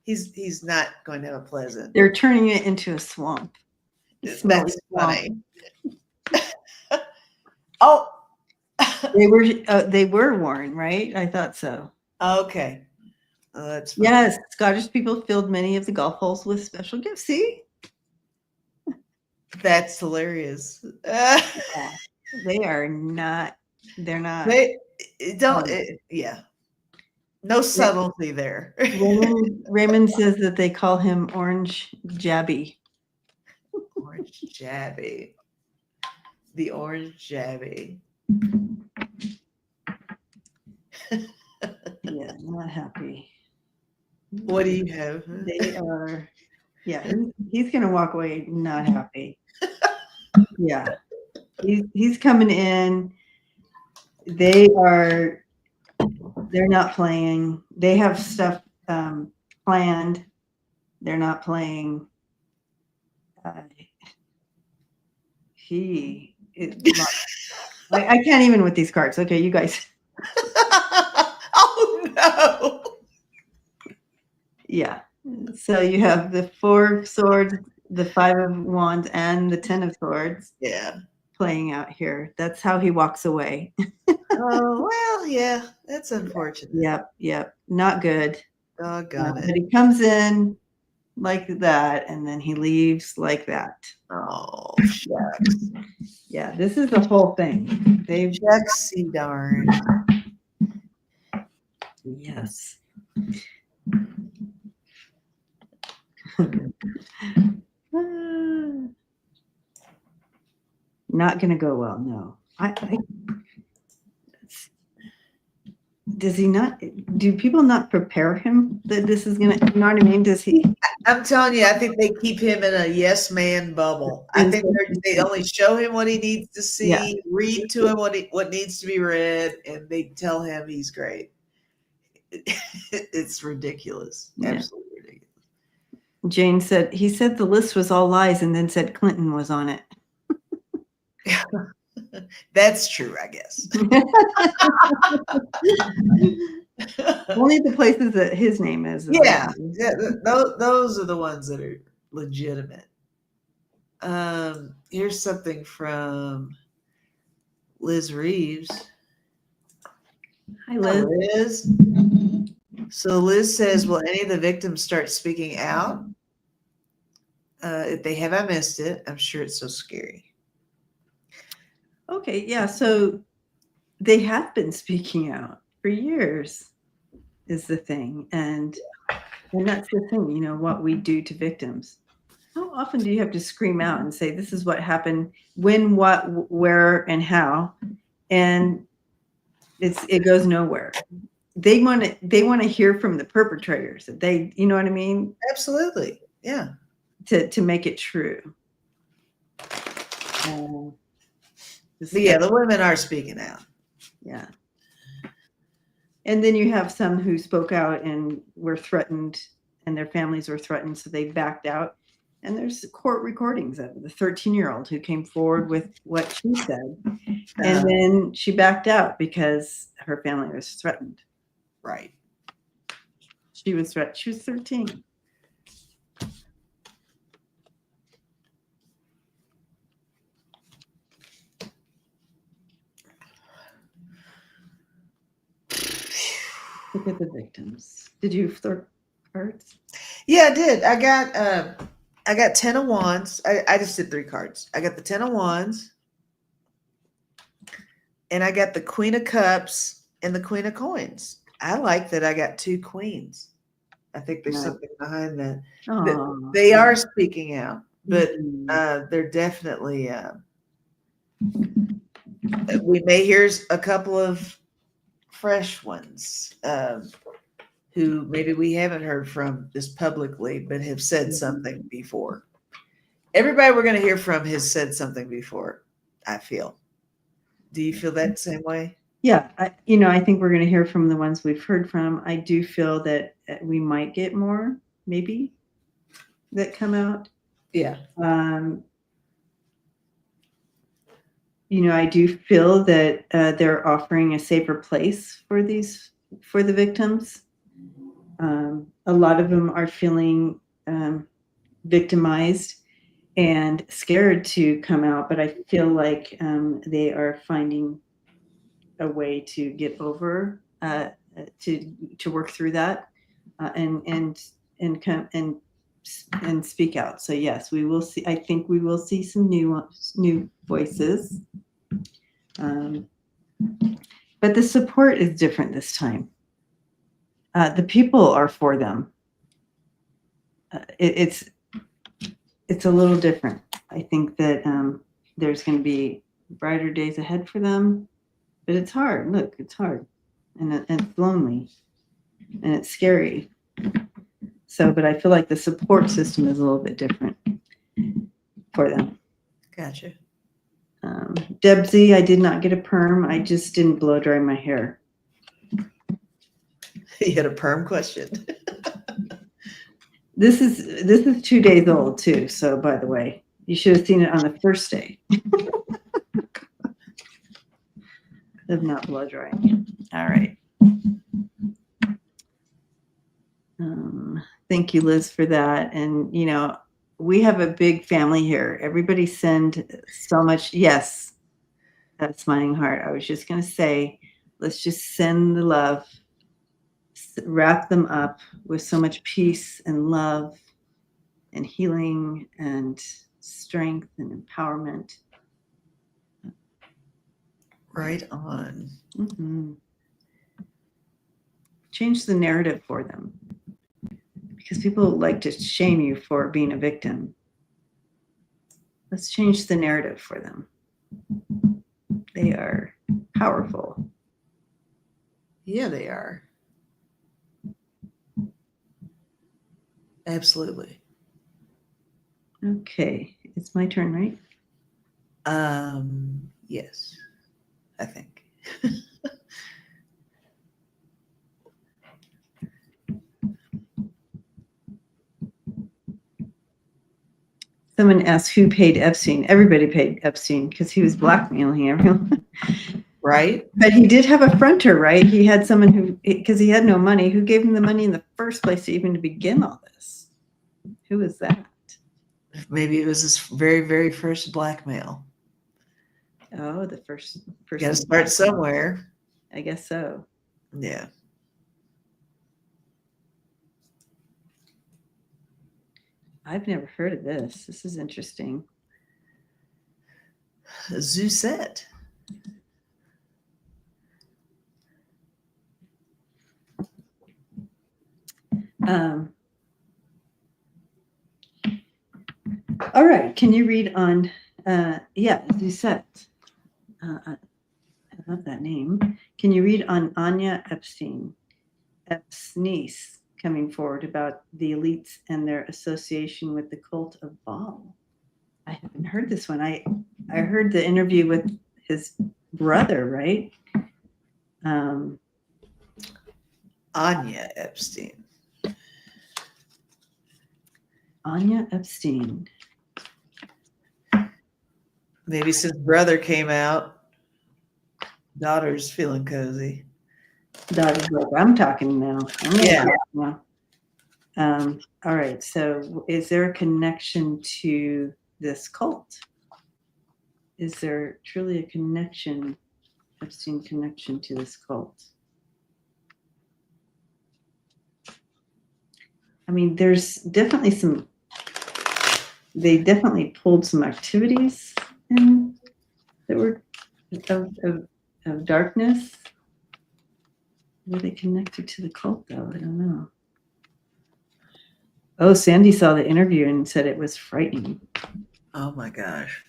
he's not going to have a pleasant. They're turning it into a swamp. That's funny. Oh, they were Warren, right? I thought so. okay. Oh, that's funny. Yes, Scottish people filled many of the golf holes with special gifts. See, that's hilarious. yeah, they are not. They're not. They don't. Yeah, no subtlety there. Raymond says that they call him Orange Jabby. Orange Jabby. The Orange Jabby. Yeah, not happy. What do you have? They are. Yeah, he's gonna walk away not happy. Yeah, he's coming in. They're not playing. They have stuff planned. They're not playing. He is not, I can't even with these cards. Okay, you guys. Oh no. Yeah. So you have the 4 of Swords, the 5 of Wands, and the 10 of Swords. Yeah. Playing out here. That's how he walks away. Oh well, yeah. That's unfortunate. Yep. Not good. Doggone it. But he comes in like that, and then he leaves like that. Oh shucks. Yeah, this is the whole thing. They've Shucksy darn. Yes. Not gonna go well. No. Does he not? Do people not prepare him that this is gonna? You know what I mean? Does he? I'm telling you, I think they keep him in a yes man bubble. I think they only show him what he needs to see, read to him what needs to be read, and they tell him he's great. It's ridiculous. Yeah. Absolutely ridiculous. Jane said he said the list was all lies, and then said Clinton was on it. That's true, I guess. Only the places that his name is. Yeah. Those are the ones that are legitimate. Here's something from Liz Reeves. Hi, Liz. Liz. So Liz says, will any of the victims start speaking out? If they have, I missed it. I'm sure it's so scary. Okay, yeah. So they have been speaking out for years, is the thing, and that's the thing. You know what we do to victims. How often do you have to scream out and say, "This is what happened, when, what, where, and how," and it goes nowhere. They want to hear from the perpetrators. They, you know what I mean? Absolutely, yeah. To make it true. Yeah, the women are speaking out. Yeah. And then you have some who spoke out and were threatened, and their families were threatened, so they backed out. And there's court recordings of the 13-year-old who came forward with what she said. And then she backed out because her family was threatened. Right. She was 13. Look at the victims. Did you flip cards? Yeah, I did. I got 10 of wands. I just did 3 cards. I got the 10 of wands, and I got the Queen of Cups and the Queen of Coins. I like that I got 2 queens. I think there's something behind that. They are speaking out, but they're definitely. We may hear a couple of fresh ones who maybe we haven't heard from this publicly, but have said something before. Everybody we're going to hear from has said something before, I feel. Do you feel that same way? Yeah. I think we're going to hear from the ones we've heard from. I do feel that we might get more, maybe, that come out. Yeah. I do feel that they're offering a safer place for the victims. A lot of them are feeling victimized and scared to come out, but I feel like they are finding a way to get over to work through that and come and speak out. So yes, we will see. I think we will see some new voices, but the support is different this time. The people are for them. It's a little different. I think that there's going to be brighter days ahead for them, but it's hard. Look, it's hard, and it's lonely, and it's scary. So, but I feel like the support system is a little bit different for them. Gotcha. Debsy, I did not get a perm. I just didn't blow dry my hair. You had a perm question. This is 2 days old too. So by the way, you should have seen it on the first day of not blow drying. All right. Thank you, Liz, for that. And we have a big family here. Everybody send so much. Yes, that smiling heart. I was just going to say, let's just send the love. Wrap them up with so much peace and love and healing and strength and empowerment. Right on. Mm-hmm. Change the narrative for them, because people like to shame you for being a victim. Let's change the narrative for them. They are powerful. Yeah, they are. Absolutely. Okay, it's my turn, right? Yes, I think. Someone asked who paid Epstein. Everybody paid Epstein because he was blackmailing everyone. Right. But he did have a fronter, right? He had someone who, because he had no money, who gave him the money in the first place to even begin all this. Who was that? Maybe it was his very, very first blackmail. Oh, the first person. You got to start somewhere. I guess so. Yeah. I've never heard of this. This is interesting. Zousette. All right. Can you read on, Zousette. I love that name. Can you read on Anya Epstein, Epps' niece, coming forward about the elites and their association with the cult of Baal? I haven't heard this one. I heard the interview with his brother, right? Anya Epstein. Anya Epstein. Maybe since brother came out, daughter's feeling cozy. That is what I'm talking now. Yeah. Now. All right. So, is there a connection to this cult? Is there truly a connection, Epstein connection to this cult? I mean, there's definitely some. They definitely pulled some activities in that were of darkness. Were they connected to the cult, though? I don't know. Oh, Sandy saw the interview and said it was frightening. Oh my gosh.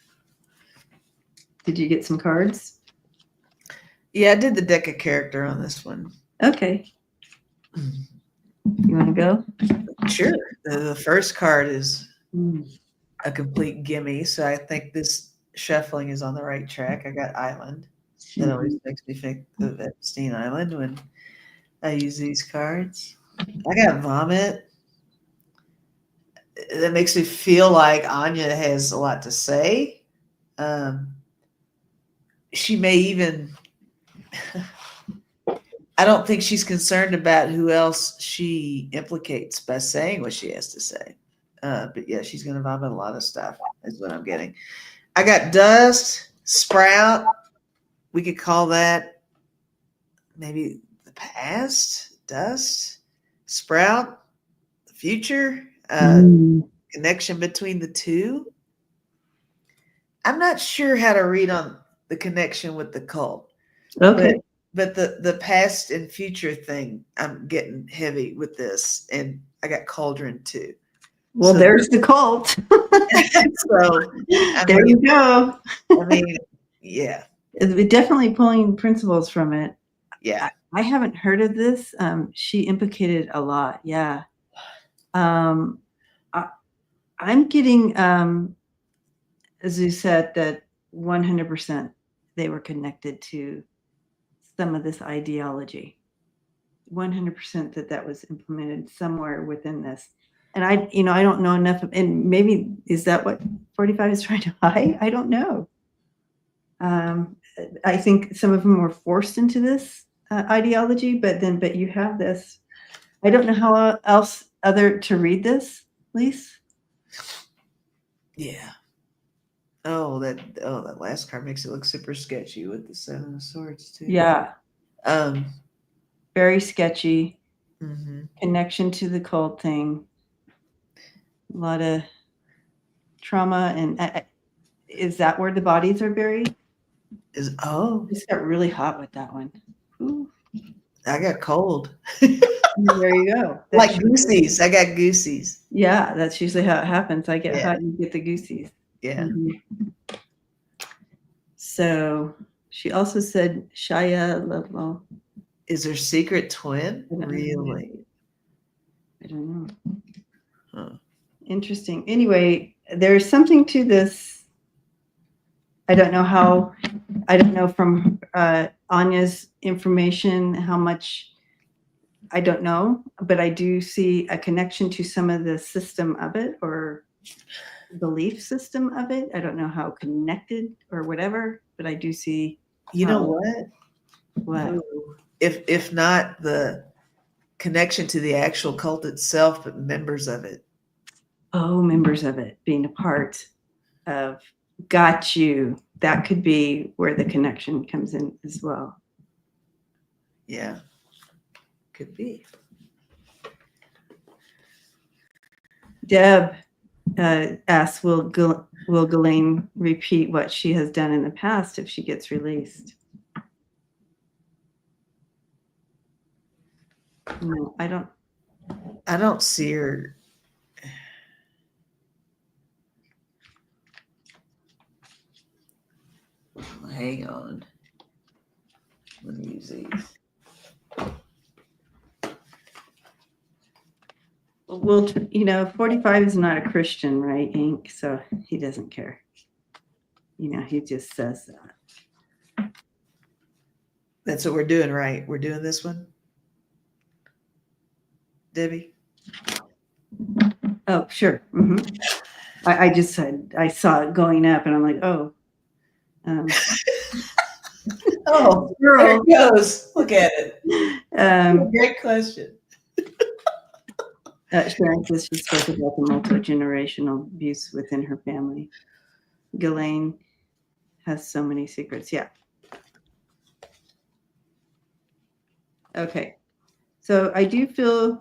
Did you get some cards? Yeah, I did the deck of character on this one. Okay. You want to go? Sure. The first card is Mm. a complete gimme, so I think this shuffling is on the right track. I got Island. That always makes me think of Epstein Island when I use these cards. I got Vomit. That makes me feel like Anya has a lot to say. She may even, I don't think she's concerned about who else she implicates by saying what she has to say. But yeah, she's going to vomit a lot of stuff, is what I'm getting. I got Dust, Sprout. We could call that maybe the past, Dust, Sprout, the future, connection between the two. I'm not sure how to read on the connection with the cult. Okay. But the past and future thing, I'm getting heavy with this. And I got Cauldron too. Well, So- there's the cult. So There you go. I mean, yeah. We're definitely pulling principles from it. Yeah. I haven't heard of this. She implicated a lot. Yeah. I'm getting, as you said, that 100% they were connected to some of this ideology. 100% that was implemented somewhere within this. And I don't know enough. And maybe is that what 45 is trying to hide? I don't know. I think some of them were forced into this ideology, but you have this. I don't know how else other to read this, Lise. Yeah. That last card makes it look super sketchy with the Seven of Swords too. Yeah. Very sketchy. Mm-hmm. Connection to the cult thing. A lot of trauma, and is that where the bodies are buried? It just got really hot with that one. Ooh. I got cold. There you go. Like goosies. I got goosies. Yeah, that's usually how it happens. I get hot, you get the goosies. Yeah. Mm-hmm. So she also said Shia LaBeouf. Is her secret twin? Really? I don't know. Huh. Interesting. Anyway, there's something to this. I don't know from Anya's information how much. I don't know, but I do see a connection to some of the system of it or belief system of it. I don't know how connected or whatever, but I do see. You know what? What? If not the connection to the actual cult itself, but members of it. Oh, members of it being a part of. Got you. That could be where the connection comes in as well. Yeah. Could be. Deb asks, will Ghislaine repeat what she has done in the past if she gets released? No, I don't see her. Hang on. Let me use these. Well, 45 is not a Christian, right, Inc? So he doesn't care. He just says that. That's what we're doing, right? We're doing this one, Debbie? Oh, sure. I just said I saw it going up, and I'm like, oh, Oh, girl. there it goes. Look at it. Great question. Sharon says she spoke about the multi-generational abuse within her family. Ghislaine has so many secrets. Yeah. Okay. So I do feel,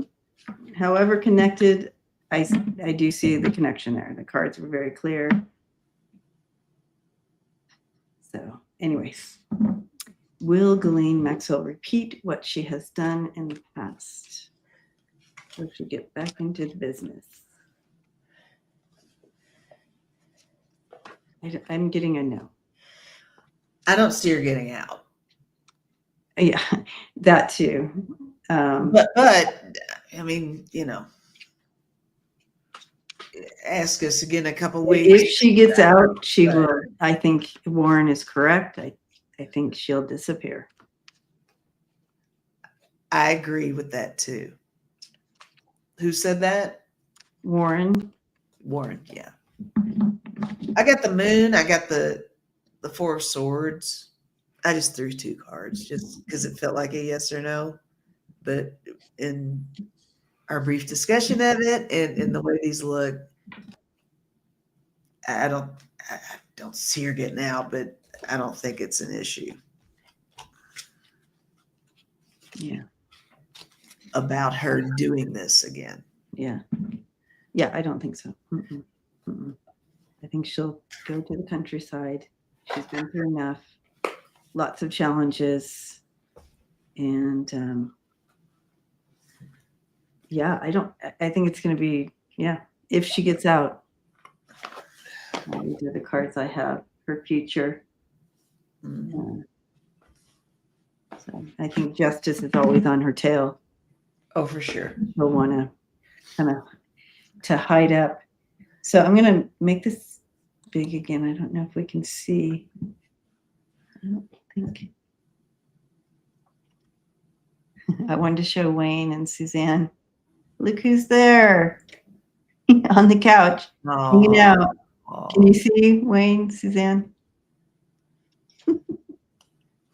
however connected, I do see the connection there. The cards were very clear. So anyways, will Ghislaine Maxwell repeat what she has done in the past? Will she get back into the business? I'm getting a no. I don't see her getting out. Yeah, that too. But I mean, ask us again in a couple weeks. If she gets out, she will. I think Warren is correct. I think she'll disappear. I agree with that too. Who said that? Warren. Warren, yeah. I got the moon. I got the Four of Swords. I just threw 2 cards just because it felt like a yes or no. But in our brief discussion of it and in the way these look, I don't see her getting out, but I don't think it's an issue. Yeah. About her doing this again. Yeah. Yeah, I don't think so. I think she'll go to the countryside. She's been through enough. Lots of challenges. And yeah, I think it's going to be, if she gets out. These are the cards I have. Her future. So I think justice is always on her tail. Oh, for sure. She'll want to kind of to hide up. So I'm going to make this big again. I don't know if we can see. I don't think. I wanted to show Wayne and Suzanne. Look who's there on the couch, hanging out. Can you see Wayne, Suzanne?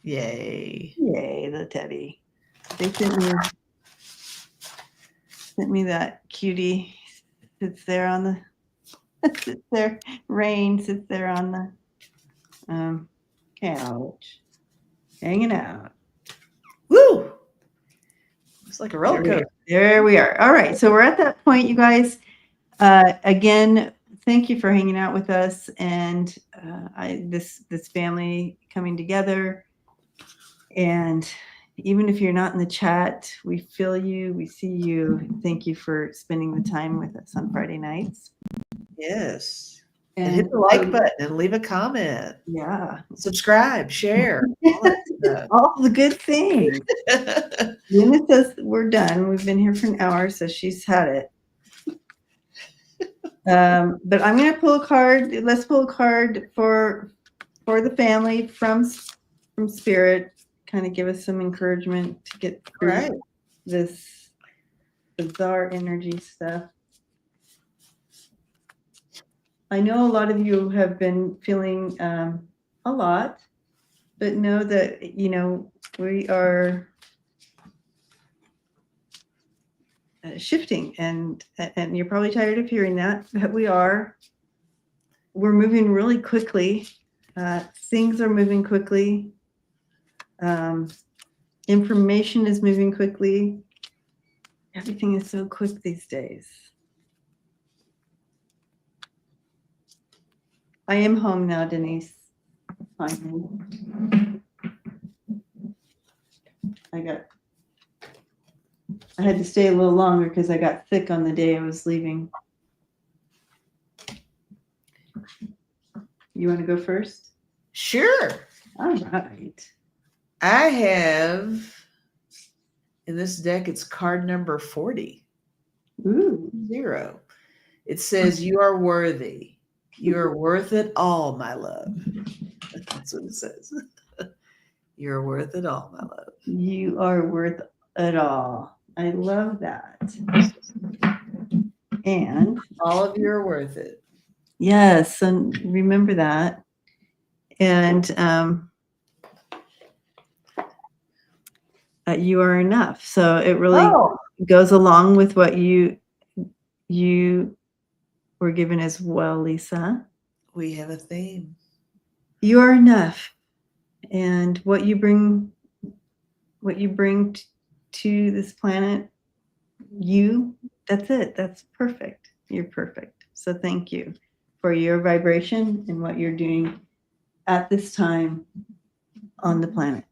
Yay. Yay, the teddy. They sent me that cutie. Sits there on the Rain sits there on the couch, hanging out. Woo! It's like a roller coaster. There we are. All right, so we're at that point, you guys. Again, thank you for hanging out with us and this family coming together. And even if you're not in the chat, we feel you, we see you. Thank you for spending the time with us on Friday nights. Yes. And hit the like button and leave a comment. Yeah. Subscribe, share. All the good things. Luna says we're done. We've been here for an hour, so she's had it. But I'm going to pull a card. Let's pull a card for the family from Spirit. Kind of give us some encouragement to get through this bizarre energy stuff. I know a lot of you have been feeling a lot, but know that, we are shifting, and you're probably tired of hearing that, but we're moving really quickly. Things are moving quickly. Information is moving quickly. Everything is so quick these days. I am home now, Denise. Finally. I had to stay a little longer because I got sick on the day I was leaving. You want to go first? Sure. All right. I have, in this deck, it's card number 40. Ooh. 0. It says, you are worthy. You are worth it all, my love. That's what it says. You're worth it all, my love. You are worth it all. I love that. And All of you are worth it. yes, and remember that. And you are enough. So it really goes along with what you were given as well, Lisa. We have a theme. You are enough, and what you bring to this planet, that's it. That's perfect. You're perfect. So thank you for your vibration and what you're doing at this time on the planet.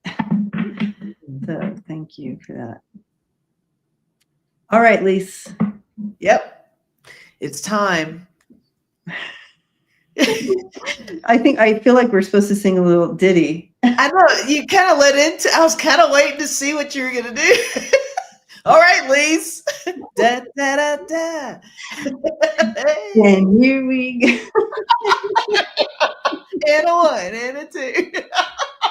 So thank you for that. All right, Lise. Yep. It's time. I feel like we're supposed to sing a little ditty. I know you kind of let into. I was kind of waiting to see what you were gonna do. All right, Lise. Da da da da. And here we go. And a one and a two.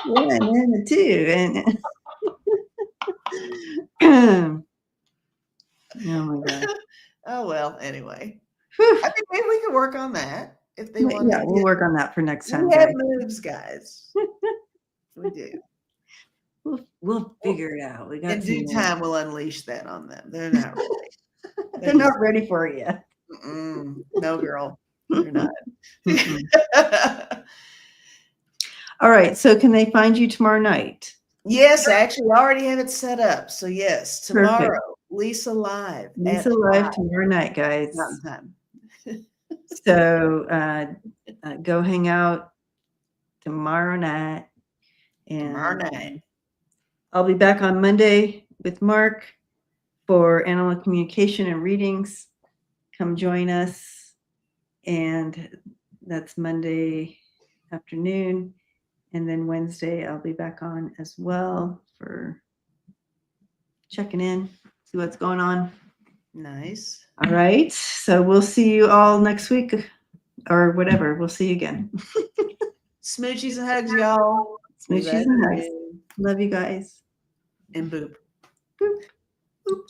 One and a two. And oh my God. Oh well. Anyway, Whew. I think maybe we could work on that if they want. Yeah, we'll work on that for next time. We have Guys. moves, guys. We do. We'll figure it out. We got In due time, we'll unleash that on them. They're not ready. They're not ready for it yet. No, girl. They're not. All right. So can they find you tomorrow night? Yes, actually, I already have it set up. So yes, tomorrow, Perfect. Lisa Live. Lisa Live tomorrow night, guys. Mountain time. So go hang out tomorrow night. And Tomorrow night. I'll be back on Monday with Mark for animal communication and readings. Come join us. And that's Monday afternoon. And then Wednesday, I'll be back on as well for checking in, see what's going on. Nice. All right. So we'll see you all next week or whatever. We'll see you again. Smoochies and hugs, y'all. Smoochies and hugs. Love you guys. And boop. Boop. Boop.